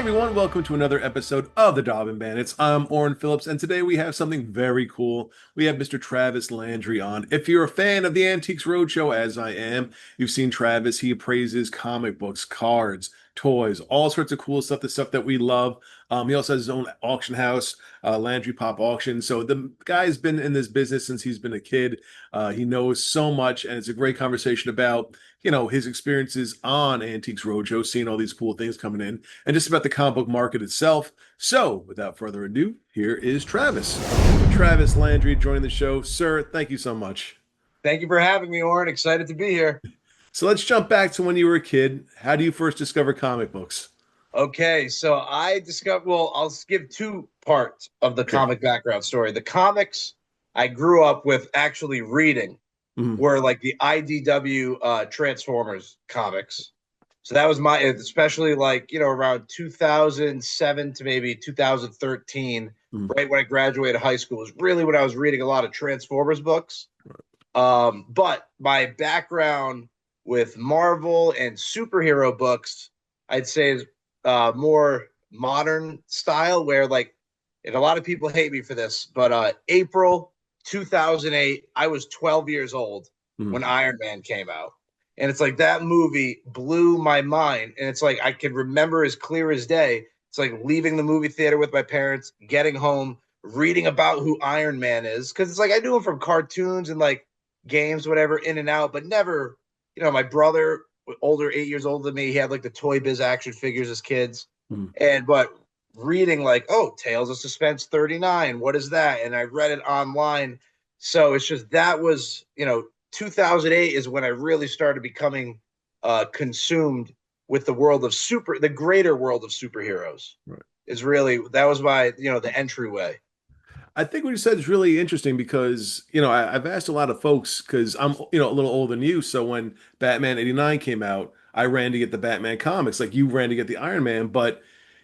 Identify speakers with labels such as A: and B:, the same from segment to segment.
A: Everyone, welcome to another episode of the Dobbin Bandits. I'm Orrin Phillips, and today we have something very cool. We have Mr. Travis Landry on. If you're a fan of the Antiques Roadshow, as I am, you've seen Travis. He appraises comic books, cards, toys, all sorts of cool stuff, the stuff that we love. He also has his own auction house, Landry Pop Auctions. So the guy's been in this business since he's been a kid. He knows so much, and it's a great conversation about his experiences on Antiques Roadshow, seeing all these cool things coming in, and just about the comic book market itself. So, without further ado, here is Travis. Travis Landry joining the show. Sir, thank you so much.
B: Thank you for having me, Orrin. Excited to be here.
A: So let's jump back to when you were a kid. How do you first discover comic books?
B: Okay, so I discovered, well, I'll give two parts of the
A: Okay.
B: comic background story. The comics I grew up with actually reading
A: Mhm.
B: were like the IDW Transformers comics. So that was especially like, around 2007 to maybe 2013,
A: Mhm.
B: right when I graduated high school, was really when I was reading a lot of Transformers books. But my background with Marvel and superhero books, I'd say is more modern style, where like, and a lot of people hate me for this, but April 2008, I was 12 years old
A: Mhm.
B: when Iron Man came out. And it's like that movie blew my mind. And it's like I can remember as clear as day. It's like leaving the movie theater with my parents, getting home, reading about who Iron Man is. Cause it's like I knew him from cartoons and like games, whatever, in and out, but never, my brother, older, 8 years older than me, he had like the Toy Biz action figures as kids.
A: Mhm.
B: But reading like, oh, Tales of Suspense 39, what is that? And I read it online. So it's just that was, 2008 is when I really started becoming consumed with the greater world of superheroes.
A: Right.
B: Is really that was my, the entryway.
A: I think what you said is really interesting because, I've asked a lot of folks because I'm, a little older than you. So when Batman 89 came out, I ran to get the Batman comics, like you ran to get the Iron Man. But,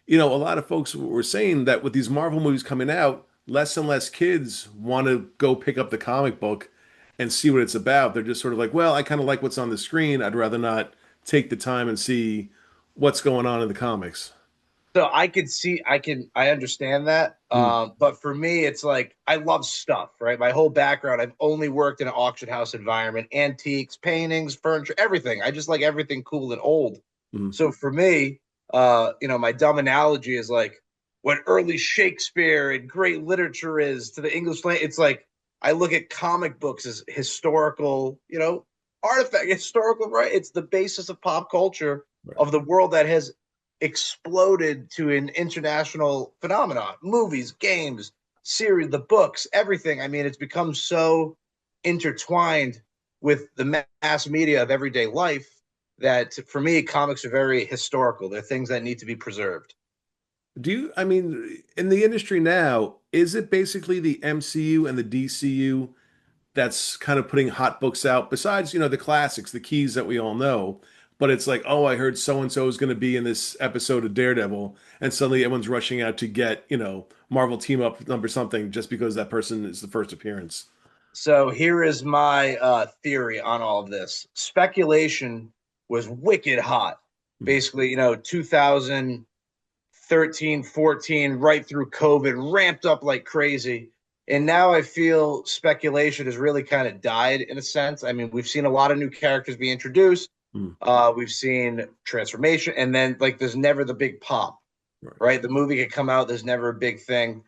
A: a lot of folks were saying that with these Marvel movies coming out, less and less kids want to go pick up the comic book and see what it's about. They're just sort of like, well, I kind of like what's on the screen. I'd rather not take the time and see what's going on in the comics.
B: So I understand that.
A: Mm,
B: But for me, it's like I love stuff, right? My whole background, I've only worked in an auction house environment, antiques, paintings, furniture, everything. I just like everything cool and old.
A: mm,
B: So for me, my dumb analogy is like what early Shakespeare and great literature is to the English language. It's like I look at comic books as historical, artifact, historical, right? It's the basis of pop culture
A: right.
B: of the world that has exploded to an international phenomenon. Movies, games, series, the books, everything. I mean, it's become so intertwined with the mass media of everyday life that for me, comics are very historical. They're things that need to be preserved.
A: I mean, in the industry now, is it basically the MCU and the DCU that's kind of putting hot books out besides, the classics, the keys that we all know? But it's like, oh, I heard so and so is going to be in this episode of Daredevil, and suddenly everyone's rushing out to get, Marvel team up number something just because that person is the first appearance.
B: So here is my theory on all of this. Speculation was wicked hot.
A: Mhm.
B: Basically, 2013, 14, right through COVID, ramped up like crazy. And now I feel speculation has really kind of died in a sense. I mean, we've seen a lot of new characters be introduced.
A: Mhm.
B: We've seen transformation, and then like there's never the big pop,
A: Right.
B: right? The movie could come out, there's never a big thing.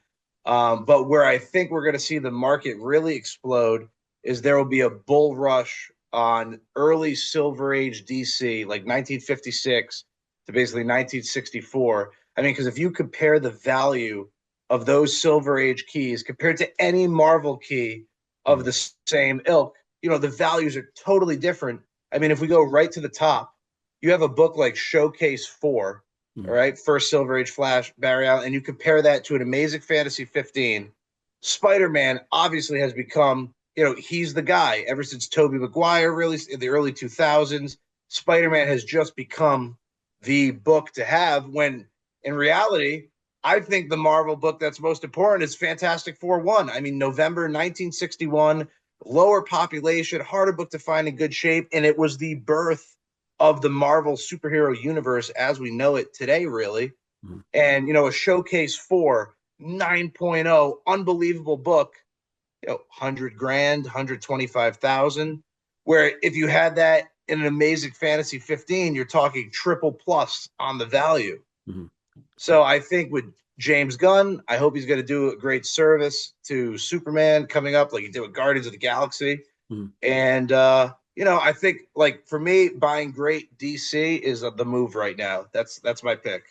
B: But where I think we're going to see the market really explode is there will be a bull rush on early Silver Age DC, like 1956 to basically 1964. I mean, because if you compare the value of those Silver Age keys compared to any Marvel key of
A: Mhm.
B: the same ilk, the values are totally different. I mean, if we go right to the top, you have a book like Showcase 4, all
A: Mhm.
B: right, first Silver Age Flash, Barry Allen, and you compare that to an Amazing Fantasy 15, Spider-Man obviously has become, he's the guy ever since Tobey Maguire really in the early 2000s. Spider-Man has just become the book to have when in reality, I think the Marvel book that's most important is Fantastic Four 1. I mean, November 1961, lower population, harder book to find in good shape, and it was the birth of the Marvel superhero universe as we know it today, really.
A: Mhm.
B: And, a Showcase 4, 9.0, unbelievable book, 100 grand, 125,000. Where if you had that in an Amazing Fantasy 15, you're talking triple plus on the value.
A: Mhm.
B: So I think with James Gunn, I hope he's going to do a great service to Superman coming up, like he did with Guardians of the Galaxy.
A: Mhm.
B: And I think like for me, buying great DC is the move right now. That's my pick.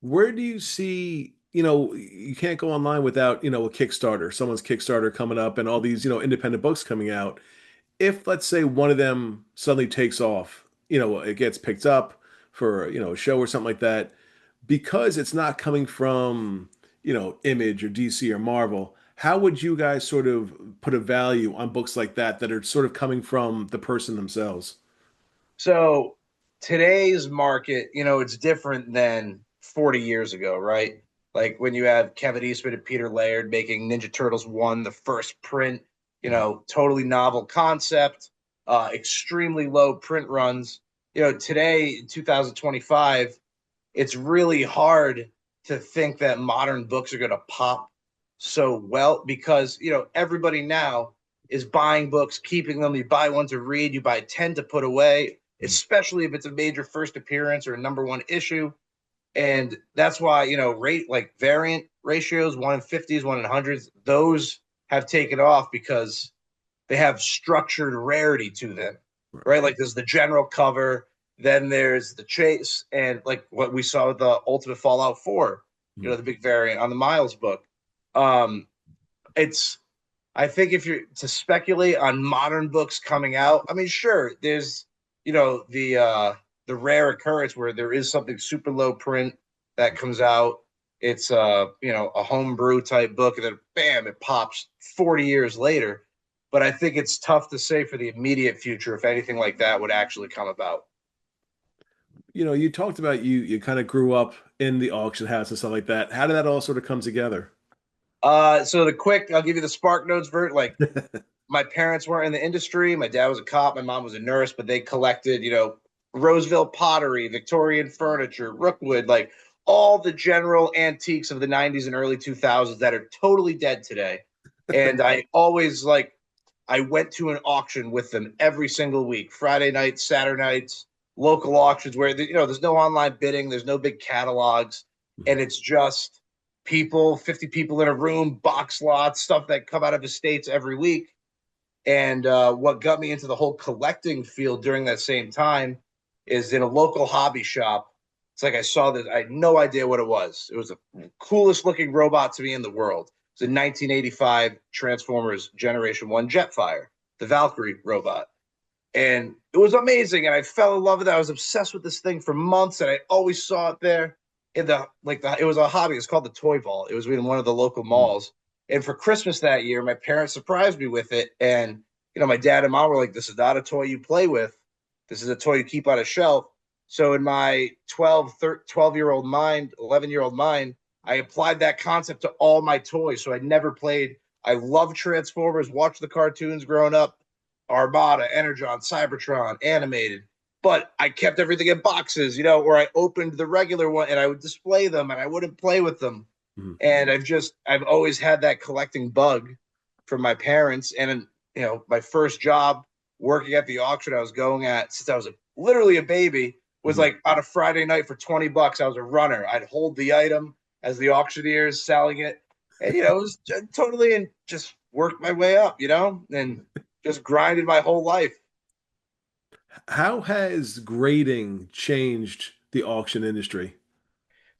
A: Where do you see, you can't go online without, a Kickstarter, someone's Kickstarter coming up and all these, independent books coming out. If let's say one of them suddenly takes off, it gets picked up for, a show or something like that, because it's not coming from, Image or DC or Marvel, how would you guys sort of put a value on books like that are sort of coming from the person themselves?
B: So today's market, it's different than 40 years ago, right? Like when you have Kevin Eastman and Peter Laird making Ninja Turtles 1, the first print, totally novel concept, extremely low print runs. Today in 2025, it's really hard to think that modern books are going to pop so well because everybody now is buying books, keeping them. You buy one to read, you buy 10 to put away,
A: Mhm.
B: especially if it's a major first appearance or a number one issue. And that's why rate like variant ratios, 1 in 50s, 1 in 100s, those have taken off because they have structured rarity to them, right? Like there's the general cover, then there's the chase, and like what we saw with the Ultimate Fallout 4,
A: Mhm.
B: the big variant on the Miles book. Um, it's I think if you're to speculate on modern books coming out, I mean, sure, there's the rare occurrence where there is something super low print that comes out. It's a homebrew type book, and then bam, it pops 40 years later. But I think it's tough to say for the immediate future if anything like that would actually come about.
A: You talked about you kind of grew up in the auction house and stuff like that. How did that all sort of come together?
B: So I'll give you the Spark Notes vert. Like my parents weren't in the industry. My dad was a cop. My mom was a nurse, but they collected, Roseville pottery, Victorian furniture, Rookwood, like all the general antiques of the 90s and early 2000s that are totally dead today. And I went to an auction with them every single week, Friday nights, Saturday nights, local auctions where, there's no online bidding, there's no big catalogs. And it's just people, 50 people in a room, box lots, stuff that come out of the States every week. And what got me into the whole collecting field during that same time is in a local hobby shop. It's like I saw this, I had no idea what it was. It was the coolest looking robot to me in the world. It's a 1985 Transformers Generation 1 Jetfire, the Valkyrie robot. And it was amazing. And I fell in love with it. I was obsessed with this thing for months, and I always saw it there in it was a hobby. It's called the Toy Vault. It was in one of the local malls. And for Christmas that year, my parents surprised me with it. And, my dad and mom were like, this is not a toy you play with. This is a toy you keep on a shelf. So in my 12-year-old mind, 11-year-old mind, I applied that concept to all my toys. So I never played. I loved Transformers, watched the cartoons growing up, Armada, Energon, Cybertron, animated. But I kept everything in boxes, or I opened the regular one and I would display them and I wouldn't play with them.
A: Mhm.
B: And I've always had that collecting bug from my parents. And, my first job working at the auction I was going at since I was literally a baby was
A: Mhm.
B: like on a Friday night for $20. I was a runner. I'd hold the item as the auctioneers selling it. And, it was totally and just worked my way up, and just grinded my whole life.
A: How has grading changed the auction industry?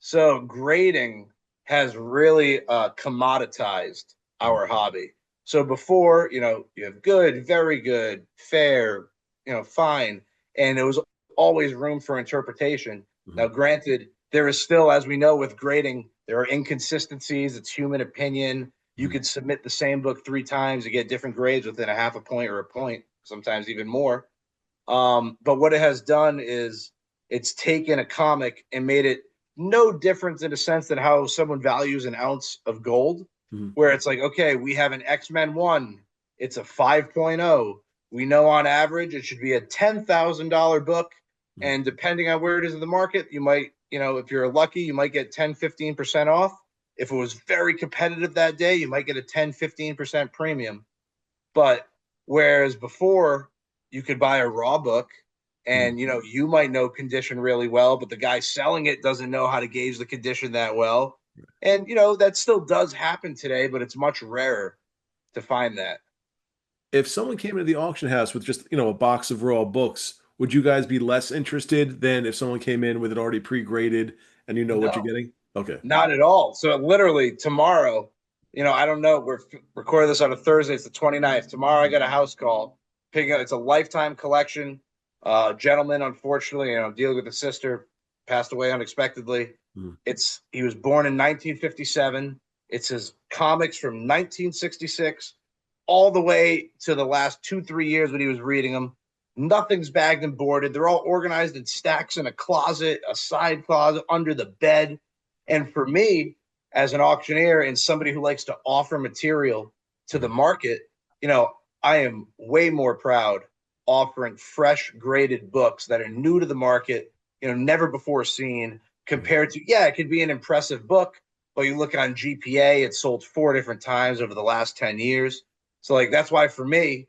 B: So grading has really commoditized
A: Mhm.
B: our hobby. So before, you have good, very good, fair, fine, and there was always room for interpretation.
A: Mhm.
B: Now, granted, there is still, as we know, with grading, there are inconsistencies. It's human opinion. You
A: Mhm.
B: could submit the same book 3 times and get different grades within a half a point or a point, sometimes even more. But what it has done is it's taken a comic and made it no difference in a sense than how someone values an ounce of gold,
A: Mhm.
B: where it's like, okay, we have an X-Men 1, it's a 5.0. We know on average it should be a $10,000 book.
A: Mhm.
B: And depending on where it is in the market, you might if you're lucky, you might get 10-15% off. If it was very competitive that day, you might get a 10-15% premium. But whereas before you could buy a raw book
A: Mhm.
B: and you might know condition really well, but the guy selling it doesn't know how to gauge the condition that well. And that still does happen today, but it's much rarer to find that.
A: If someone came into the auction house with just, a box of raw books, would you guys be less interested than if someone came in with it already pre-graded and you know what you're
B: No,
A: getting? Okay.
B: not at all. So literally tomorrow, I don't know. We're recording this on a Thursday. It's the 29th. Tomorrow I got a house call. Picking up, it's a lifetime collection. Gentleman, unfortunately, dealing with a sister, passed away unexpectedly.
A: Mhm.
B: He was born in 1957. It's his comics from 1966 all the way to the last 2-3 years when he was reading them. Nothing's bagged and boarded. They're all organized in stacks in a closet, a side closet, under the bed. And for me, as an auctioneer and somebody who likes to offer material to the
A: Mhm.
B: market, I am way more proud offering fresh graded books that are new to the market, never before seen,
A: Mhm.
B: compared to, yeah, it could be an impressive book, but you look on GPA, it's sold 4 different times over the last 10 years. So, like, that's why for me,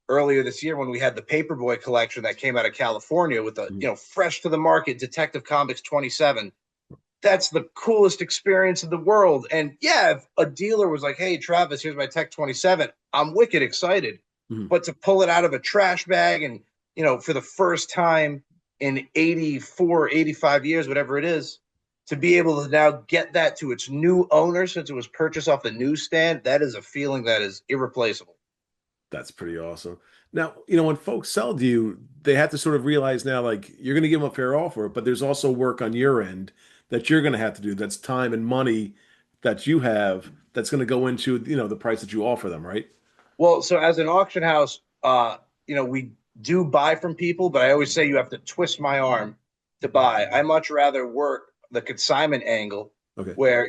B: earlier this year when we had the Paperboy collection that came out of California with the,
A: Mhm.
B: fresh to the market Detective Comics 27, that's the coolest experience in the world. And yeah, if a dealer was like, "Hey, Travis, here's my Tech 27," I'm wicked excited.
A: Mhm.
B: But to pull it out of a trash bag and, for the first time in 84, 85 years, whatever it is, to be able to now get that to its new owner since it was purchased off the newsstand, that is a feeling that is irreplaceable.
A: That's pretty awesome. Now, when folks sell to you, they have to sort of realize now, like, you're going to give them a fair offer, but there's also work on your end that you're going to have to do. That's time and money that you have that's going to go into, the price that you offer them, right?
B: Well, so as an auction house, we do buy from people, but I always say you have to twist my arm to buy. I much rather work the consignment angle
A: Okay.
B: where,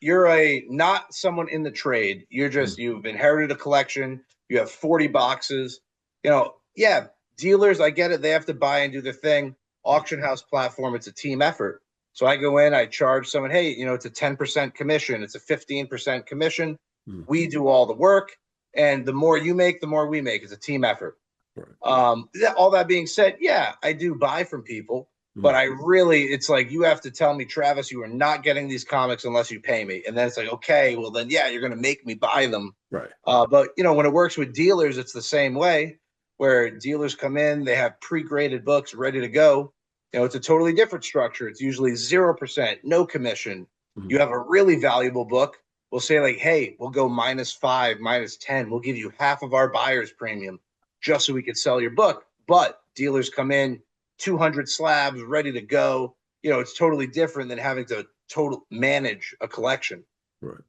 B: you're a not someone in the trade.
A: Mhm.
B: You've inherited a collection, you have 40 boxes. Yeah, dealers, I get it. They have to buy and do the thing. Auction house platform, it's a team effort. So I go in, I charge someone, hey, it's a 10% commission, it's a 15% commission.
A: Mhm.
B: We do all the work, and the more you make, the more we make. It's a team effort.
A: Right.
B: All that being said, yeah, I do buy from people, but
A: Mhm.
B: it's like you have to tell me, Travis, you are not getting these comics unless you pay me. And then it's like, okay, well then, yeah, you're going to make me buy them.
A: Right.
B: But when it works with dealers, it's the same way. Where dealers come in, they have pre-graded books ready to go. It's a totally different structure. It's usually 0%, no commission.
A: Mhm.
B: You have a really valuable book. We'll say like, hey, we'll go -5, -10. We'll give you half of our buyer's premium just so we could sell your book. But dealers come in 200 slabs ready to go. It's totally different than having to total manage a collection.
A: Right.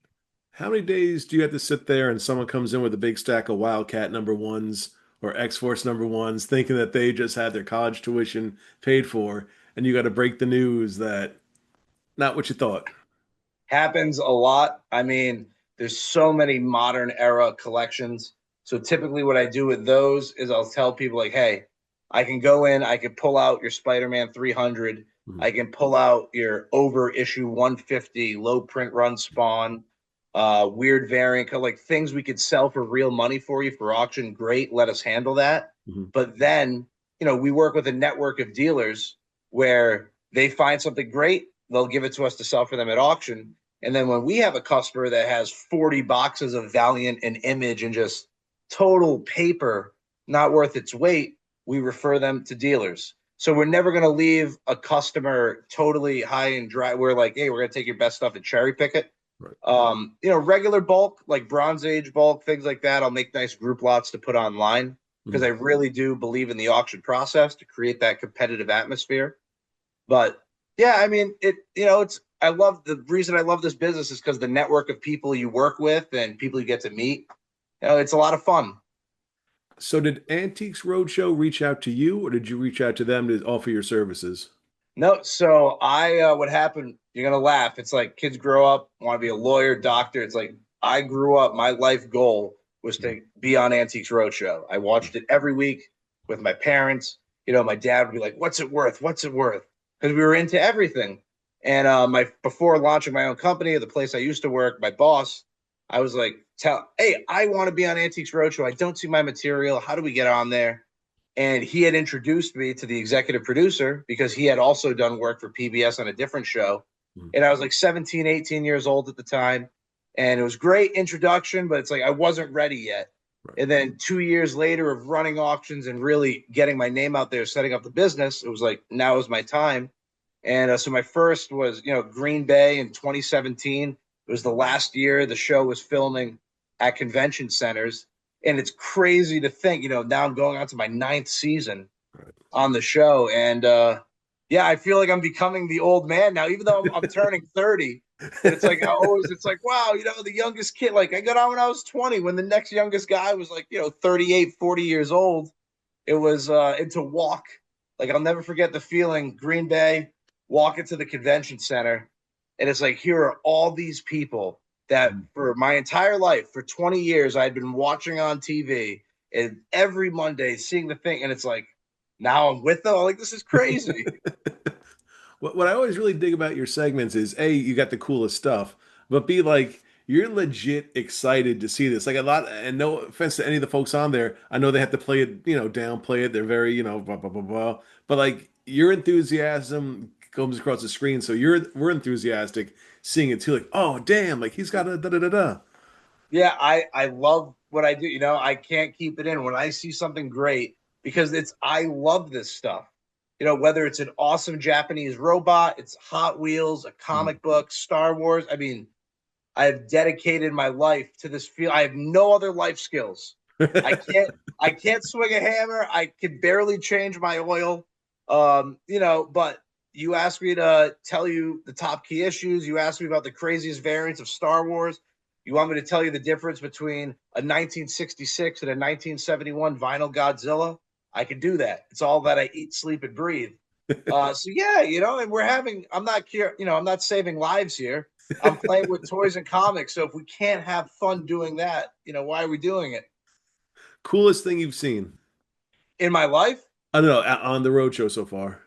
A: How many days do you have to sit there and someone comes in with a big stack of Wildcat number ones or X-Force number ones, thinking that they just had their college tuition paid for, and you got to break the news that not what you thought?
B: Happens a lot. I mean, there's so many modern era collections. So typically what I do with those is I'll tell people like, hey, I can go in, I can pull out your Spider-Man 300,
A: Mhm.
B: I can pull out your over issue 150 low print run Spawn, weird variant, like things we could sell for real money for you for auction. Great, let us handle that.
A: Mhm.
B: But then, we work with a network of dealers where they find something great, they'll give it to us to sell for them at auction. And then when we have a customer that has 40 boxes of Valiant and Image and just total paper not worth its weight, we refer them to dealers. So we're never going to leave a customer totally high and dry. We're like, hey, we're going to take your best stuff and cherry pick it.
A: Right.
B: Regular bulk, like Bronze Age bulk, things like that, I'll make nice group lots to put online because I
A: Mhm.
B: really do believe in the auction process to create that competitive atmosphere. But yeah, I mean, I love the reason I love this business is because the network of people you work with and people you get to meet, it's a lot of fun.
A: So did Antiques Roadshow reach out to you, or did you reach out to them to offer your services?
B: No, so what happened, you're going to laugh. It's like kids grow up, want to be a lawyer, doctor. It's like I grew up, my life goal was
A: Mhm.
B: to be on Antiques Roadshow. I watched it every week with my parents. My dad would be like, what's it worth? What's it worth? because we were into everything. And my before launching my own company, the place I used to work, my boss, I was like, hey, I want to be on Antiques Roadshow. I don't see my material. How do we get on there? And he had introduced me to the executive producer because he had also done work for PBS on a different show.
A: Mm.
B: And I was like 17, 18 years old at the time. And it was great introduction, but it's like I wasn't ready yet.
A: Right.
B: And then 2 years later of running auctions and really getting my name out there, setting up the business, it was like now is my time. And so my first was, Green Bay in 2017. It was the last year the show was filming at convention centers. And it's crazy to think, now I'm going on to my ninth season
A: Right.
B: on the show. And yeah, I feel like I'm becoming the old man now, even though I'm turning 30. But it's like, it's like, wow, the youngest kid, like I got on when I was 20, when the next youngest guy was like, 38, 40 years old. It was, and to walk, like I'll never forget the feeling, Green Bay, walk into the convention center. And it's like, here are all these people that
A: Mm.
B: for my entire life, for 20 years, I'd been watching on TV and every Monday seeing the thing. And it's like, now I'm with them. I'm like, this is crazy.
A: What I always really dig about your segments is A, you got the coolest stuff, but B, like you're legit excited to see this. Like a lot, and no offense to any of the folks on there, I know they have to play it, downplay it. They're very, blah blah blah blah. But like your enthusiasm comes across the screen, so we're enthusiastic seeing it too. Like, oh damn, like he's got a da da da da.
B: Yeah, I love what I do. I can't keep it in when I see something great because I love this stuff. Whether it's an awesome Japanese robot, it's Hot Wheels, a
A: Mm.
B: comic book, Star Wars. I mean, I have dedicated my life to this field. I have no other life skills. I can't I can't swing a hammer. I can barely change my oil. But you asked me to tell you the top key issues. You asked me about the craziest variants of Star Wars. You want me to tell you the difference between a 1966 and a 1971 vinyl Godzilla? I can do that. It's all that I eat, sleep, and breathe. So yeah, and we're having. I'm not here. I'm not saving lives here. I'm playing with toys and comics. So if we can't have fun doing that, why are we doing it?
A: Coolest thing you've seen?
B: In my life,
A: I don't know, on the road show so far.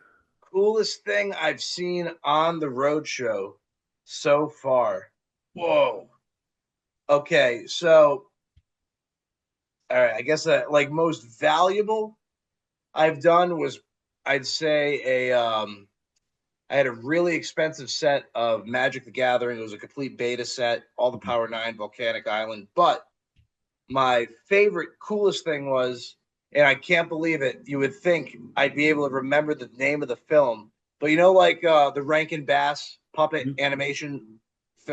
B: coolest thing I've seen on the road show so far. Whoa. Okay, so all right, I guess like most valuable I've done was I'd say I had a really expensive set of Magic the Gathering. It was a complete beta set, all the
A: Mhm.
B: Power 9, Volcanic Island. But my favorite, coolest thing was, and I can't believe it, you would think I'd be able to remember the name of the film. But like the Rankin Bass puppet
A: Mhm.
B: animation,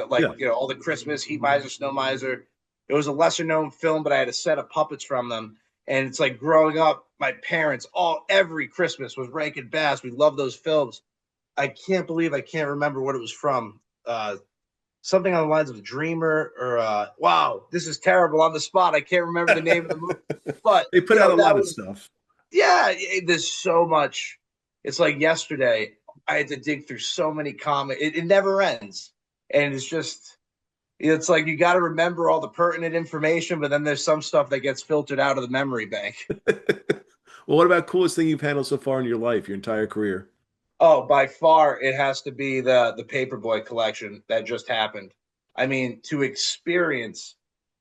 B: like,
A: Yeah.
B: all the Christmas, Heat Miser, Snow Miser. It was a lesser known film, but I had a set of puppets from them. And it's like growing up, my parents, every Christmas was Rankin Bass. We love those films. I can't believe I can't remember what it was from. Something on the lines of Dreamer or wow, this is terrible on the spot. I can't remember the name of the movie, but
A: They put out a
B: that
A: lot of
B: was
A: stuff.
B: yeah. There's so much. It's like yesterday I had to dig through so many comics. It never ends, and it's like you got to remember all the pertinent information, but then there's some stuff that gets filtered out of the memory bank.
A: Well, what about coolest thing you've handled so far in your life, your entire career?
B: Oh, by far, it has to be the Paperboy collection that just happened. I mean, to experience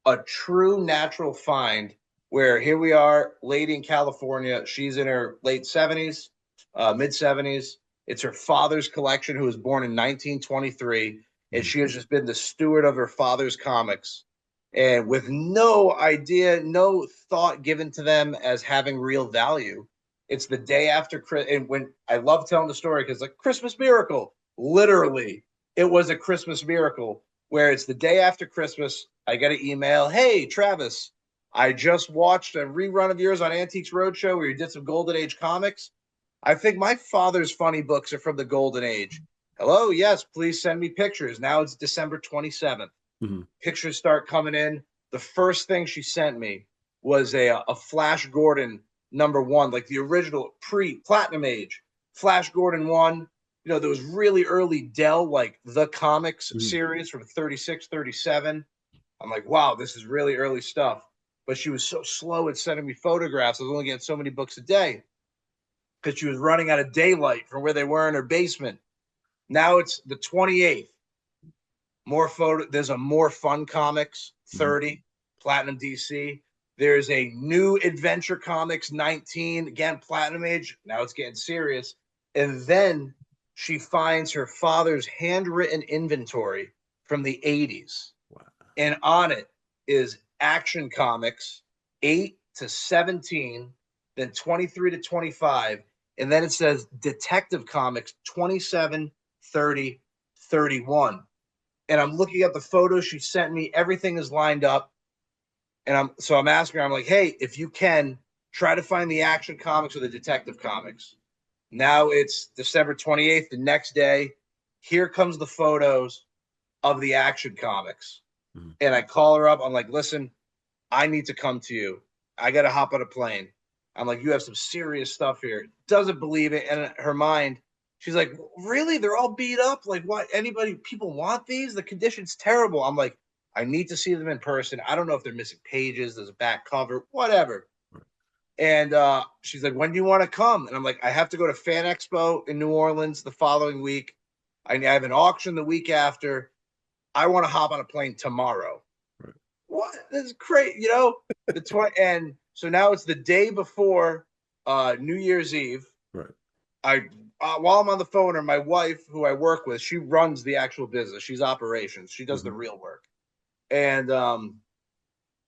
B: a true natural find where here we are, lady in California. She's in her late 70s, mid 70s. It's her father's collection, who was born in 1923. And
A: Mhm.
B: she has just been the steward of her father's comics. And with no idea, no thought given to them as having real value. It's the day after Christmas. And when I love telling the story because, like, Christmas miracle, literally, it was a Christmas miracle where it's the day after Christmas. I get an email. Hey, Travis, I just watched a rerun of yours on Antiques Roadshow where you did some Golden Age comics. I think my father's funny books are from the Golden Age. Hello, yes, please send me pictures. Now it's December 27th.
A: Mhm.
B: Pictures start coming in. The first thing she sent me was a Flash Gordon #1, like the original pre-Platinum Age Flash Gordon one. There was really early Dell, like the comics
A: Mhm.
B: series from 36, 37. I'm like, wow, this is really early stuff. But she was so slow at sending me photographs. I was only getting so many books a day because she was running out of daylight from where they were in her basement. Now it's the 28th. More photo. There's a More Fun Comics
A: Mhm.
B: 30, Platinum DC. There's a new Adventure Comics 19, again, Platinum Age. Now it's getting serious. And then she finds her father's handwritten inventory from the 80s.
A: Wow.
B: And on it is Action Comics 8 to 17, then 23 to 25. And then it says Detective Comics 27, 30, 31. And I'm looking at the photos she sent me. Everything is lined up. And I'm asking her, I'm like, hey, if you can, try to find the Action Comics or the Detective Comics. Now it's December 28th, the next day. Here comes the photos of the Action Comics.
A: Mhm.
B: And I call her up. I'm like, listen, I need to come to you. I got to hop on a plane. I'm like, you have some serious stuff here. Doesn't believe it. And in her mind, she's like, really? They're all beat up? Like, what? People want these? The condition's terrible. I'm like, I need to see them in person. I don't know if they're missing pages. There's a back cover, whatever. And she's like, when do you want to come? And I'm like, I have to go to Fan Expo in New Orleans the following week. I have an auction the week after. I want to hop on a plane tomorrow.
A: Right.
B: What? This is crazy, the 20, and so now it's the day before New Year's Eve.
A: Right.
B: I while I'm on the phone, or my wife, who I work with, she runs the actual business. She's operations. She does the
A: Mhm.
B: real work, and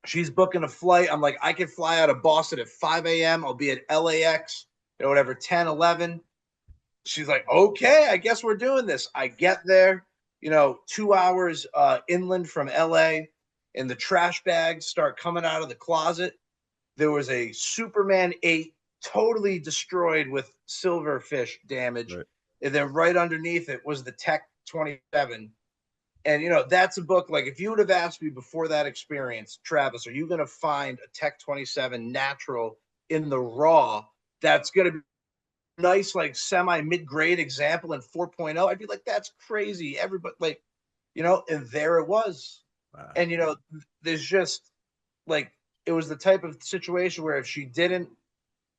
B: she's booking a flight. I'm like, I can fly out of Boston at 5 a.m. I'll be at LAX, whatever, 10, 11. She's like, okay, I guess we're doing this. I get there, 2 hours inland from LA, and the trash bags start coming out of the closet. There was a Superman 8 totally destroyed with silverfish damage.
A: Right.
B: And then right underneath it was the Tech 27. And that's a book. Like, if you would have asked me before that experience, Travis, are you going to find a Tech 27 natural in the raw that's going to be nice, like semi mid-grade example in 4.0, I'd be like, that's crazy. Everybody, like, and there it was.
A: Wow.
B: And there's just, like, it was the type of situation where if she didn't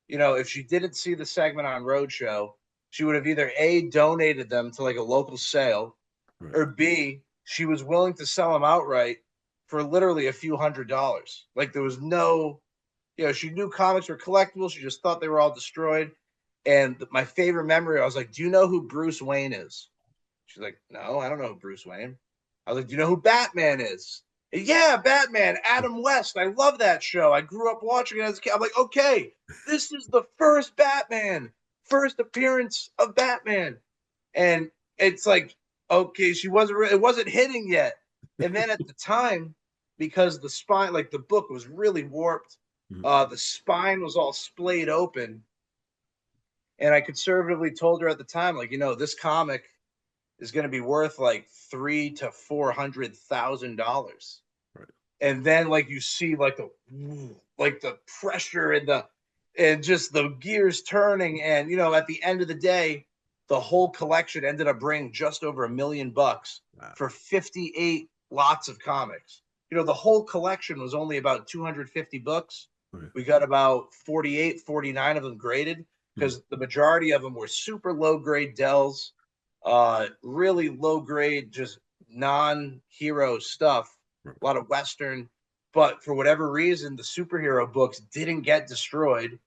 B: see the segment on Roadshow, she would have either A, donated them to like a local sale,
A: Right.
B: or B, she was willing to sell them outright for literally a few $100s. Like, there was no, she knew comics were collectibles. She just thought they were all destroyed. And my favorite memory, I was like, do you know who Bruce Wayne is? She's like, no, I don't know who Bruce Wayne. I was like, do you know who Batman is? Yeah, Batman, Adam West. I love that show. I grew up watching it as a kid. I'm like, okay, this is the first Batman, first appearance of Batman. And it's like, okay, it wasn't hitting yet. And then at the time, because the spine, like the book was really warped,
A: Mhm.
B: the spine was all splayed open. And I conservatively told her at the time, like, this comic is going to be worth like $300,000 to $400,000.
A: Right.
B: And then, like, you see the pressure and just the gears turning. And at the end of the day, the whole collection ended up bringing just over $1 million
A: Wow.
B: for 58 lots of comics. The whole collection was only about 250 books.
A: Right.
B: We got about 48, 49 of them graded, because the majority of them were super low grade Dells, really low grade, just non-hero stuff,
A: Right.
B: a lot of Western. But for whatever reason, the superhero books didn't get destroyed.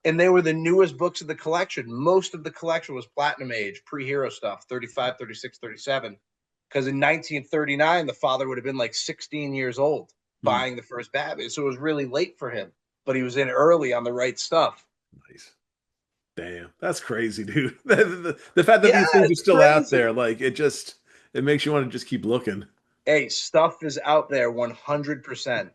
B: And they were the newest books of the collection. Most of the collection was Platinum Age, pre-hero stuff, 35, 36, 37. Because in 1939, the father would have been like 16 years old
A: Mhm.
B: buying the first Batman. So it was really late for him, but he was in early on the right stuff.
A: Nice. Damn, that's crazy, dude. The fact that
B: Yeah,
A: these things are
B: it's
A: still out
B: crazy.
A: there, like it makes you want to just keep looking.
B: Hey, stuff is out there 100%.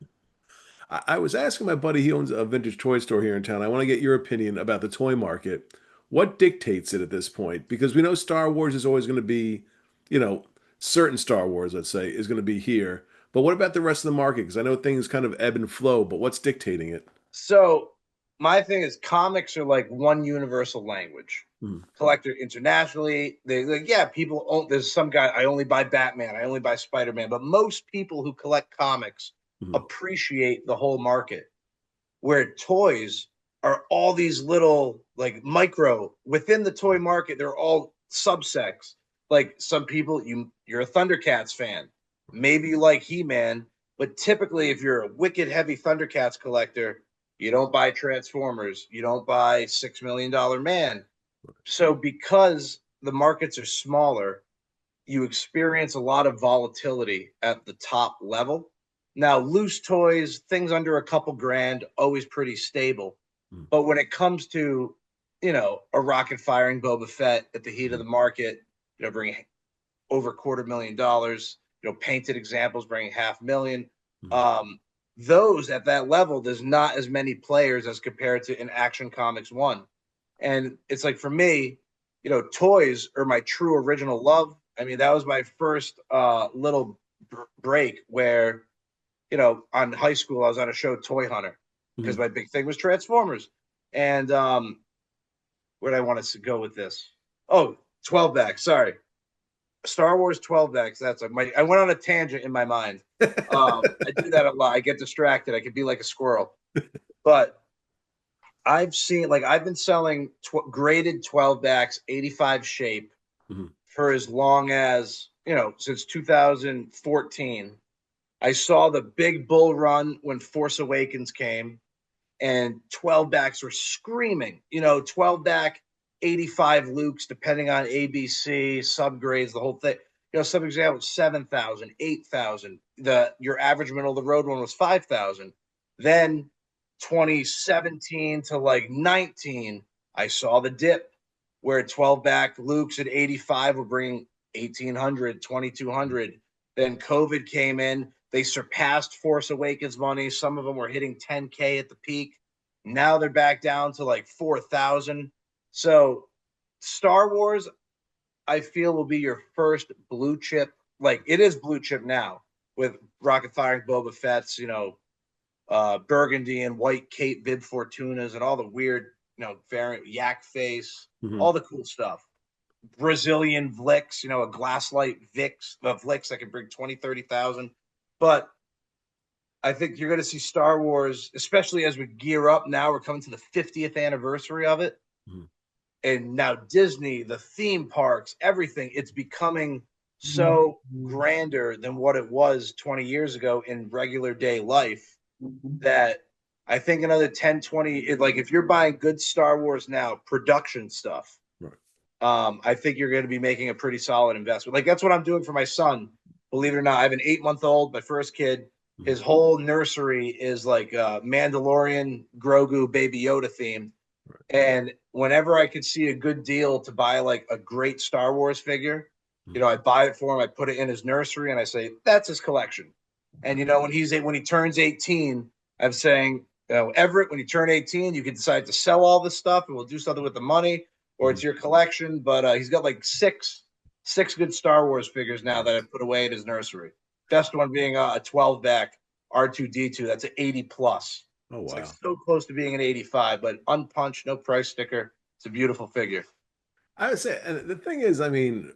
A: I was asking my buddy, he owns a vintage toy store here in town. I want to get your opinion about the toy market. What dictates it at this point? Because we know Star Wars is always going to be, you know, certain Star Wars, let's say, is going to be here. But what about the rest of the market? Because I know things kind of ebb and flow, but what's dictating it?
B: So my thing is, comics are like one universal language.
A: Hmm.
B: Collector internationally, they like, yeah, people own. There's some guy, I only buy Batman, I only buy Spider-Man, but most people who collect comics
A: Hmm.
B: appreciate the whole market. Where toys, are all these little like micro within the toy market. They're all subsects. Like some people, you're a Thundercats fan, maybe you like He-Man, but typically, if you're a wicked heavy Thundercats collector, you don't buy Transformers, you don't buy $6 Million Man. So because the markets are smaller, you experience a lot of volatility at the top level. Now, loose toys, things under a couple grand, always pretty stable. But when it comes to, a rocket firing Boba Fett at the heat of the market, bringing over $250,000, painted examples bringing 500,000. Um, those at that level, there's not as many players as compared to in Action Comics 1. And it's like for me, toys are my true original love. I mean, that was my first little break where, on high school, I was on a show, Toy Hunter, because
A: Mhm.
B: my big thing was Transformers. And where did I want to go with this? Oh, 12 back. Sorry. Star Wars 12 backs. That's I went on a tangent in my mind. I do that a lot. I get distracted. I could be like a squirrel. But I've been selling graded 12 backs, 85 shape
A: Mhm.
B: for as long as, since 2014. I saw the big bull run when Force Awakens came, and 12 backs were screaming, 12 back, 85 Lukes, depending on ABC, subgrades, the whole thing. Some examples 7,000, 8,000. Your average middle of the road one was 5,000. Then 2017 to like 19, I saw the dip where 12 back Lukes at 85 were bringing 1,800, 2,200. Then COVID came in. They surpassed Force Awakens money. Some of them were hitting 10K at the peak. Now they're back down to like 4,000. So Star Wars, I feel, will be your first blue chip. Like it is blue chip now with rocket firing Boba Fett's, burgundy and white Cape Bib Fortunas and all the weird, variant yak face,
A: Mhm.
B: all the cool stuff. Brazilian Vlix, a glasslight Vix, a Vlix that can bring 20, 30,000. But I think you're going to see Star Wars, especially as we gear up now. We're coming to the 50th anniversary of it.
A: Mhm.
B: And now Disney, the theme parks, everything, it's becoming so grander than what it was 20 years ago in regular day life that I think another 10, 20, like if you're buying good Star Wars now, production stuff,
A: Right.
B: I think you're going to be making a pretty solid investment. Like that's what I'm doing for my son. Believe it or not, I have an 8 month old, my first kid.
A: Mhm.
B: His whole nursery is like Mandalorian, Grogu, Baby Yoda themed. And whenever I could see a good deal to buy like a great Star Wars figure,
A: Mhm.
B: I buy it for him. I put it in his nursery, and I say that's his collection. And when he turns 18, I'm saying, Everett, when you turn 18, you can decide to sell all this stuff, and we'll do something with the money, or
A: Mhm.
B: it's your collection. But he's got like six good Star Wars figures now that I put away at his nursery. Best one being a 12 back R2D2. That's an 80 plus.
A: Oh
B: It's like
A: wow.
B: so close to being an 85, but unpunched, no price sticker. It's a beautiful figure.
A: I would say, and the thing is, I mean,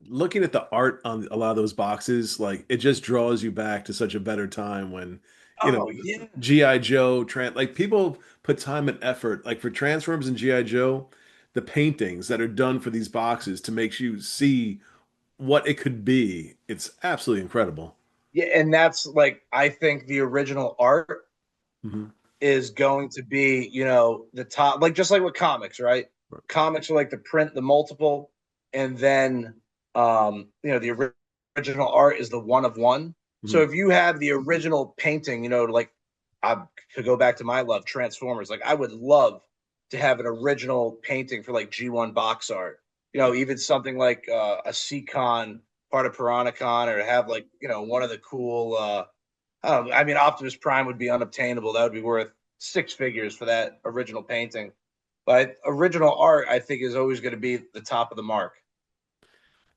A: looking at the art on a lot of those boxes, like it just draws you back to such a better time when,
B: Oh yeah,
A: G.I. Joe, like people put time and effort, like for Transformers and G.I. Joe, the paintings that are done for these boxes to make you see what it could be. It's absolutely incredible.
B: yeah, and that's like I think the original art
A: Hmm.
B: is going to be, the top, like just like with comics, right?
A: Right.
B: Comics are like the print, the multiple, and then the original art is the one of one. So
A: Hmm.
B: if you have the original painting, like I could go back to my love, Transformers. Like I would love to have an original painting for like G1 box art. Even something like a Seacon part of Piranacon, or have like one of the cool I mean, Optimus Prime would be unobtainable. That would be worth six figures for that original painting. But original art, I think, is always going to be the top of the mark.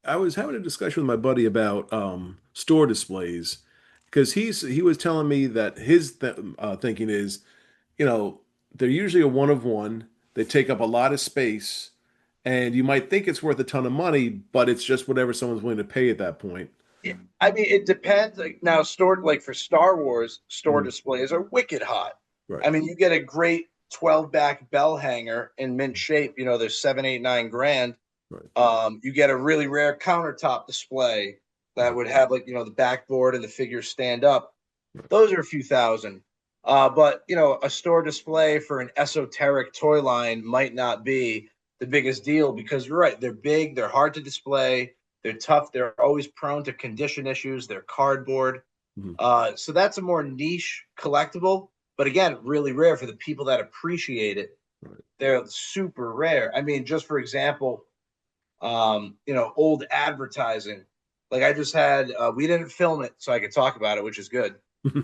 A: I was having a discussion with my buddy about store displays because he was telling me that his thinking is, you know, they're usually a one of one. They take up a lot of space, and you might think it's worth a ton of money, but it's just whatever someone's willing to pay at that point.
B: Yeah. I mean, it depends. Like now, stored like for Star Wars, store
A: Mhm.
B: displays are wicked hot.
A: Right.
B: I mean, you get a great. 12 back bell hanger in mint shape. You know, there's 7, 8, 9 grand.
A: Right.
B: You get a really rare countertop display that
A: Mhm.
B: would have, like, the backboard and the figures stand up.
A: Right.
B: Those are a few thousand. But a store display for an esoteric toy line might not be the biggest deal because you're right. They're big, they're hard to display, they're tough, they're always prone to condition issues, they're cardboard.
A: Mhm.
B: So that's a more niche collectible, but again, really rare for the people that appreciate it.
A: Right.
B: They're super rare. I mean, just for example, old advertising. Like I just had, we didn't film it, so I could talk about it, which is good.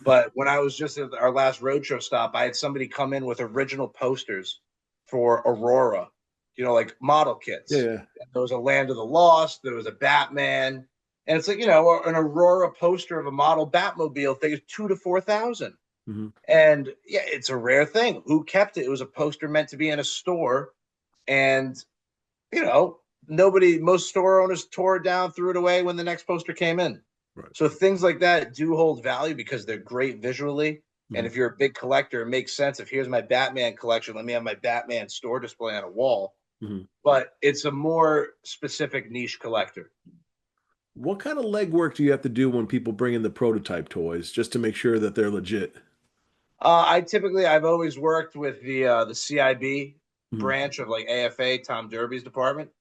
B: But when I was just at our last roadshow stop, I had somebody come in with original posters for Aurora, like model
A: Yeah,
B: kits.
A: yeah.
B: There was a Land of the Lost, there was a Batman, and it's like an Aurora poster of a model Batmobile thing is 2 to 4 thousand.
A: Mhm.
B: And yeah, it's a rare thing. Who kept it? It was a poster meant to be in a store, and you know, most store owners tore it down, threw it away when the next poster came in.
A: Right.
B: So things like that do hold value because they're great visually. And
A: Mhm.
B: if you're a big collector, it makes sense. If here's my Batman collection, let me have my Batman store display on a wall.
A: Mhm.
B: But it's a more specific niche collector.
A: What kind of legwork do you have to do when people bring in the prototype toys just to make sure that they're legit?
B: I've always worked with the CIB
A: Mhm.
B: branch of like AFA, Tom Derby's department.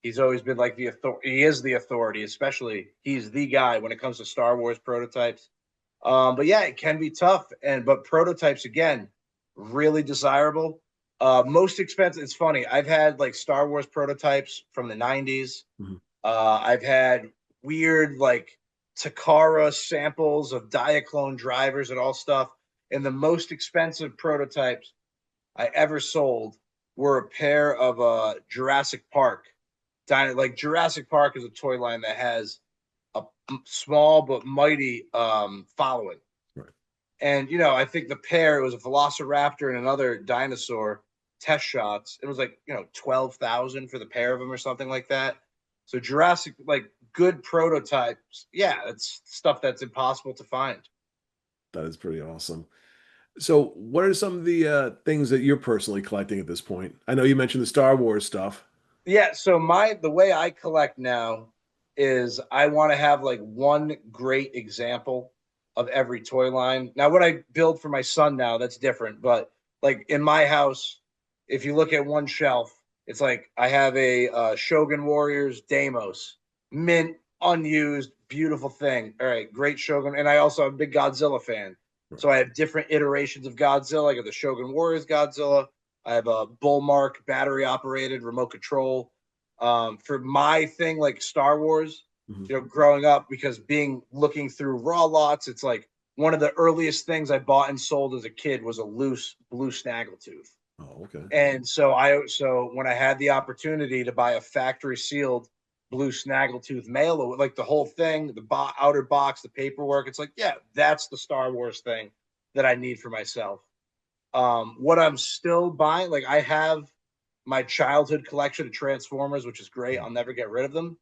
B: He's always been like the authority. He is the authority, especially he's the guy when it comes to Star Wars prototypes. But yeah, it can be tough, but prototypes again, really desirable. Most expensive. It's funny. I've had like Star Wars prototypes from the '90s.
A: Mhm.
B: I've had weird like Takara samples of Diaclone drivers and all stuff. And the most expensive prototypes I ever sold were a pair of Jurassic Park. Like Jurassic Park is a toy line that has a small but mighty following.
A: Right.
B: And I think the pair, it was a Velociraptor and another dinosaur test shots. It was like 12,000 for the pair of them or something like that. So Jurassic, like good prototypes, yeah, it's stuff that's impossible to find.
A: That is pretty awesome. So, what are some of the things that you're personally collecting at this point? I know you mentioned the Star Wars stuff.
B: Yeah, so the way I collect now is I want to have like one great example of every toy line. Now, what I build for my son now, that's different, but like in my house, if you look at one shelf, it's like I have a Shogun Warriors Deimos, mint, unused, beautiful thing. All right, great Shogun, and I also am a big Godzilla fan,
A: Right.
B: so I have different iterations of Godzilla. I got the Shogun Warriors Godzilla. I have a Bullmark battery operated remote control. For my thing, like Star Wars,
A: Mhm.
B: growing up, because looking through raw lots, it's like one of the earliest things I bought and sold as a kid was a loose blue snaggletooth.
A: Oh, okay.
B: And so when I had the opportunity to buy a factory sealed blue snaggletooth mailer, like the whole thing, the outer box, the paperwork, it's like, yeah, that's the Star Wars thing that I need for myself. What I'm still buying, like I have my childhood collection of Transformers, which is great.
A: Mhm.
B: I'll never get rid of them.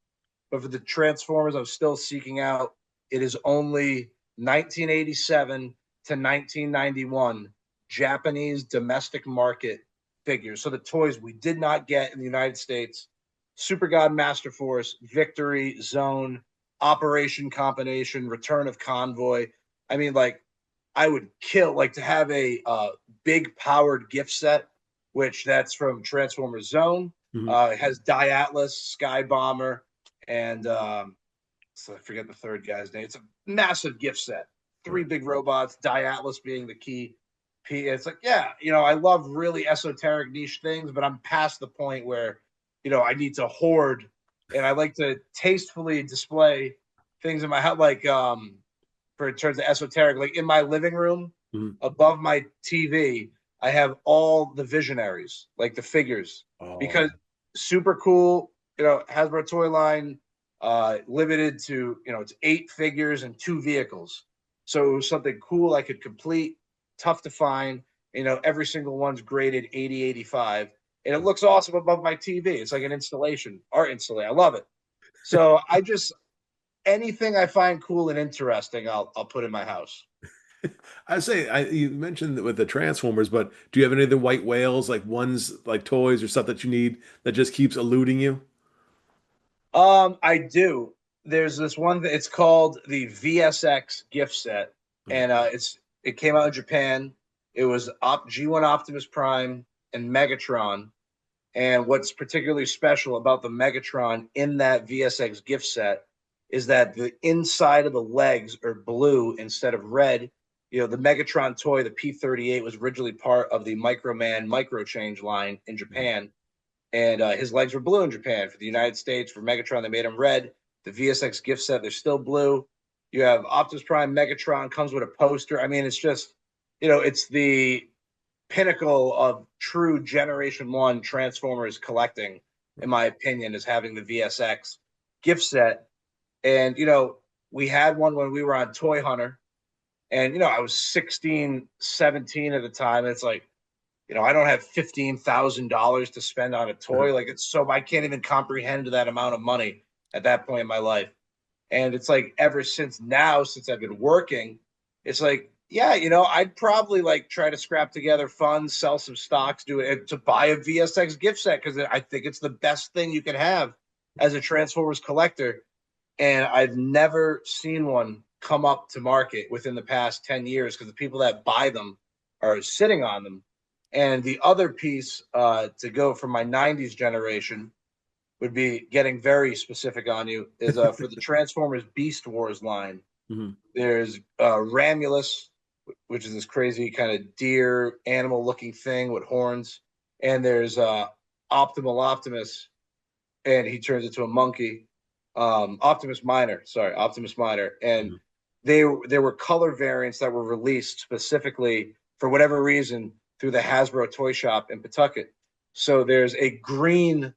B: But for the Transformers, I'm still seeking out. It is only 1987 to 1991 Japanese domestic market figures. So the toys we did not get in the United States: Super God, Master Force, Victory, Zone, Operation Combination, Return of Convoy. I mean, like I would kill like to have a big powered gift set, which that's from Transformers Zone.
A: Mhm.
B: It has Die Atlas, Sky Bomber, and so I forget the third guy's name. It's a massive gift set. Three
A: Right.
B: big robots, Die Atlas being the key. It's like, yeah, I love really esoteric niche things, but I'm past the point where, I need to hoard, and I like to tastefully display things in my house, like for in terms of esoteric, like in my living room
A: Mhm.
B: above my TV, I have all the visionaries, like the figures,
A: Oh,
B: because super cool, Hasbro toy line, limited to, it's 8 figures and 2 vehicles. So it was something cool I could complete, tough to find. Every single one's graded 80, 85. And it looks awesome above my TV. It's like an installation, art installation. I love it. So anything I find cool and interesting, I'll put in my house.
A: I say you mentioned that with the Transformers, but do you have any of the white whales, like ones like toys or stuff that you need that just keeps eluding you?
B: I do. There's this one it's called the VSX gift set,
A: Okay.
B: and it came out in Japan. It was G1 Optimus Prime and Megatron. And what's particularly special about the Megatron in that VSX gift set is that the inside of the legs are blue instead of red. You know, the Megatron toy, the P-38, was originally part of the Microman Micro Change line in Japan, and his legs were blue in Japan. For the United States, for Megatron, they made him red. The VSX gift set, they're still blue. You have Optimus Prime, Megatron comes with a poster. I mean, it's just, it's the pinnacle of true Generation One Transformers collecting, in my opinion, is having the VSX gift set. And we had one when we were on Toy Hunter, and I was 16, 17 at the time. And it's like, I don't have $15,000 to spend on a toy. Like, it's so I can't even comprehend that amount of money at that point in my life. And it's like ever since now, since I've been working, it's like, yeah, I'd probably like try to scrap together funds, sell some stocks, do it to buy a VSX gift set because I think it's the best thing you can have as a Transformers collector. And I've never seen one come up to market within the past 10 years because the people that buy them are sitting on them. And the other piece to go from my 90s generation would be getting very specific on you is for the Transformers Beast Wars line.
A: Mhm.
B: There's Ramulus, which is this crazy kind of deer animal looking thing with horns, and there's Optimal Optimus, and he turns into a monkey. Optimus Minor, sorry, Optimus Minor, and
A: Mhm.
B: there were color variants that were released specifically for whatever reason through the Hasbro toy shop in Pawtucket. So there's a green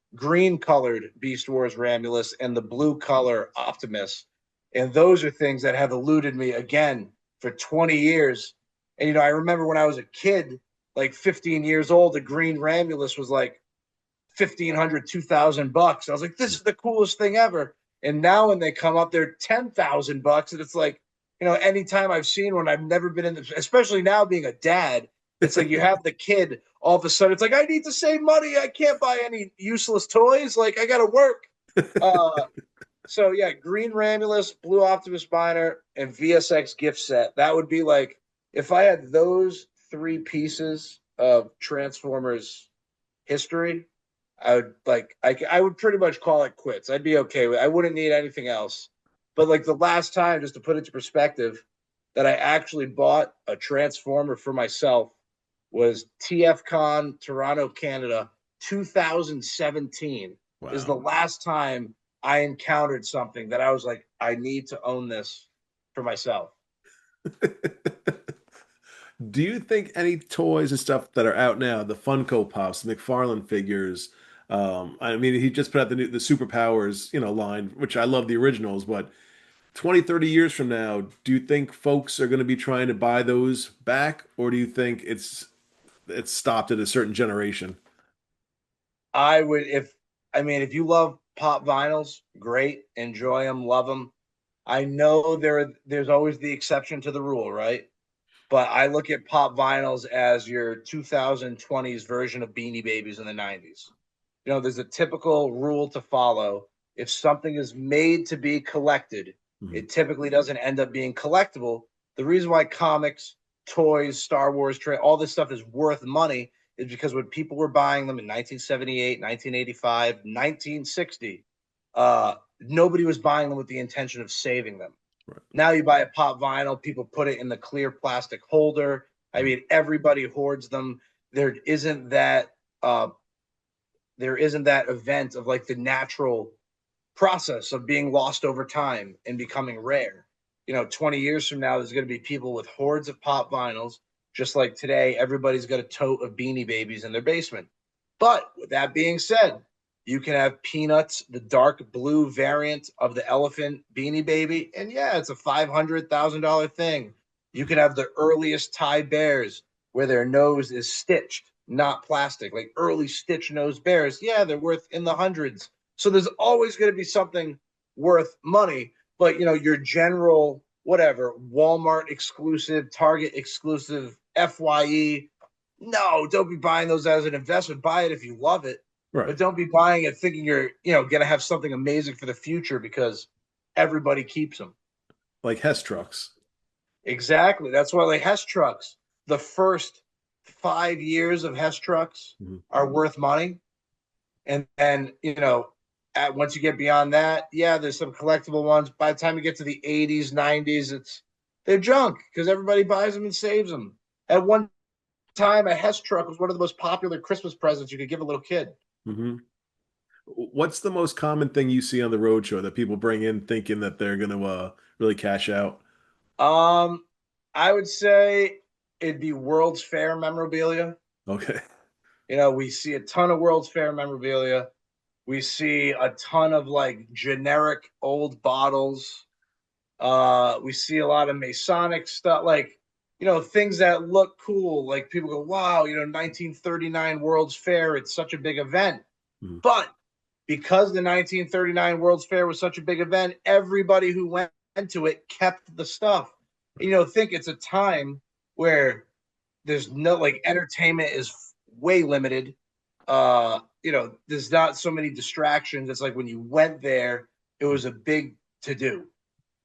B: colored Beast Wars Ramulus and the blue color Optimus, and those are things that have eluded me again for 20 years. And I remember when I was a kid, like 15 years old, the green Ramulus was like 1,500, 2,000 bucks. I was like, this is the coolest thing ever. And now when they come up, they're 10,000 bucks. And it's like, anytime I've seen one, I've never been in the, especially now being a dad, it's like you have the kid, all of a sudden, it's like, I need to save money. I can't buy any useless toys. Like, I got to work. Uh, so, yeah, Green Ramulus, Blue Optimus Minor, and VSX gift set. That would be like, if I had those three pieces of Transformers history, I would pretty much call it quits. I'd be okay with it. I wouldn't need anything else. But like the last time, just to put it into perspective, that I actually bought a Transformer for myself was TFCon Toronto, Canada, 2017 is the
A: Wow.
B: last time I encountered something that I was like, I need to own this for myself.
A: Do you think any toys and stuff that are out now, the Funko Pops, the McFarlane figures, I mean, he just put out the Superpowers, line, which I love the originals, but 20, 30 years from now, do you think folks are going to be trying to buy those back, or do you think it's stopped at a certain generation?
B: I would if you love pop vinyls, great, enjoy them, love them. I know there's always the exception to the rule, right? But I look at pop vinyls as your 2020s version of Beanie Babies in the 90s. There's a typical rule to follow. If something is made to be collected,
A: Mhm.
B: it typically doesn't end up being collectible. The reason why comics, toys, Star Wars, all this stuff is worth money is because when people were buying them in 1978, 1985, 1960, nobody was buying them with the intention of saving them.
A: Right.
B: Now you buy a pop vinyl, people put it in the clear plastic holder. I
A: Mhm.
B: mean, everybody hoards them. There isn't that uh, there isn't that event of like the natural process of being lost over time and becoming rare. 20 years from now, there's going to be people with hordes of pop vinyls, just like today, everybody's got a tote of Beanie Babies in their basement. But with that being said, you can have Peanuts, the dark blue variant of the elephant Beanie Baby, and yeah, it's a $500,000 thing. You can have the earliest Thai bears where their nose is stitched, not plastic, like early stitch nose bears. Yeah, they're worth in the hundreds. So there's always going to be something worth money, but your general whatever, Walmart exclusive, Target exclusive, FYE. No, don't be buying those as an investment. Buy it if you love it,
A: Right.
B: but don't be buying it thinking you're, gonna have something amazing for the future because everybody keeps them.
A: Like Hess trucks.
B: Exactly. That's why like Hess trucks, the first 5 years of Hess trucks
A: Mhm.
B: are worth money. And then, once you get beyond that, yeah, there's some collectible ones. By the time you get to the 80s, 90s, they're junk because everybody buys them and saves them. At one time, a Hess truck was one of the most popular Christmas presents you could give a little kid.
A: Hmm. What's the most common thing you see on the roadshow that people bring in thinking that they're going to really cash out?
B: Um, I would say it'd be World's Fair memorabilia.
A: Okay.
B: We see a ton of World's Fair memorabilia. We see a ton of like generic old bottles. We see a lot of Masonic stuff, like things that look cool. Like people go, "Wow, 1939 World's Fair. It's such a big event."
A: Mhm.
B: But because the 1939 World's Fair was such a big event, everybody who went to it kept the stuff. Think it's a time where there's no like entertainment is way limited. There's not so many distractions. It's like when you went there, it was a big to do.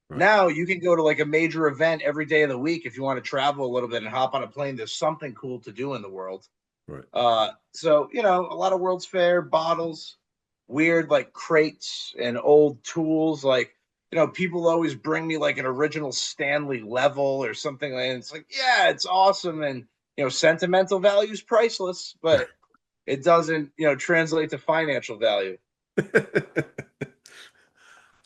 A: Right.
B: Now you can go to like a major event every day of the week if you want to travel a little bit and hop on a plane. There's something cool to do in the world.
A: Right.
B: So a lot of World's Fair bottles, weird like crates and old tools. Like people always bring me like an original Stanley level or something, and it's like, yeah, it's awesome, and sentimental value is priceless, but it doesn't translate to financial value.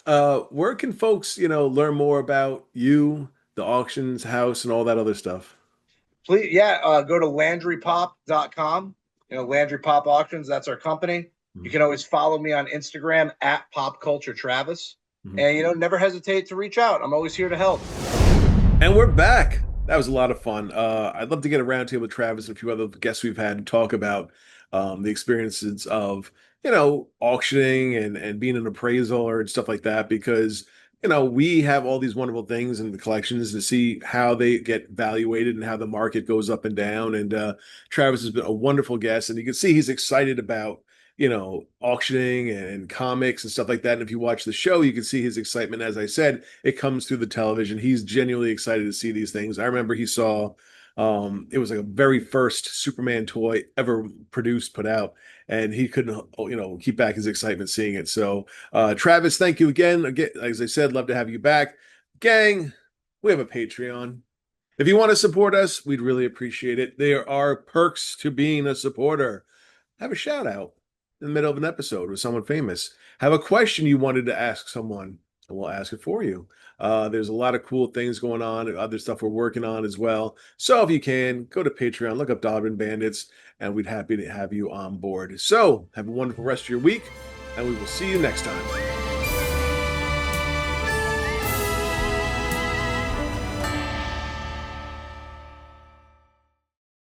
A: Where can folks, learn more about you, the auctions house, and all that other stuff?
B: Please, yeah, go to LandryPop.com. Landry Pop Auctions, that's our company. You
A: Mhm.
B: can always follow me on Instagram at Pop Culture Travis.
A: Mhm.
B: And never hesitate to reach out. I'm always here to help.
A: And we're back. That was a lot of fun. I'd love to get a roundtable with Travis and a few other guests we've had to talk about the experiences of, auctioning and being an appraiser and stuff like that, because, we have all these wonderful things in the collections to see how they get valuated and how the market goes up and down. And Travis has been a wonderful guest, and you can see he's excited about auctioning and comics and stuff like that. And if you watch the show, you can see his excitement. As I said, it comes through the television. He's genuinely excited to see these things. I remember he saw it was like a very first Superman toy ever produced, put out, and he couldn't, keep back his excitement seeing it. So, Travis, thank you again. Again, as I said, love to have you back. Gang, we have a Patreon. If you want to support us, we'd really appreciate it. There are perks to being a supporter. Have a shout out in the middle of an episode with someone famous. Have a question you wanted to ask someone, and we'll ask it for you. There's a lot of cool things going on and other stuff we're working on as well. So if you can, go to Patreon, look up Dobbin Bandits, and we'd happy to have you on board. So have a wonderful rest of your week, and we will see you next time.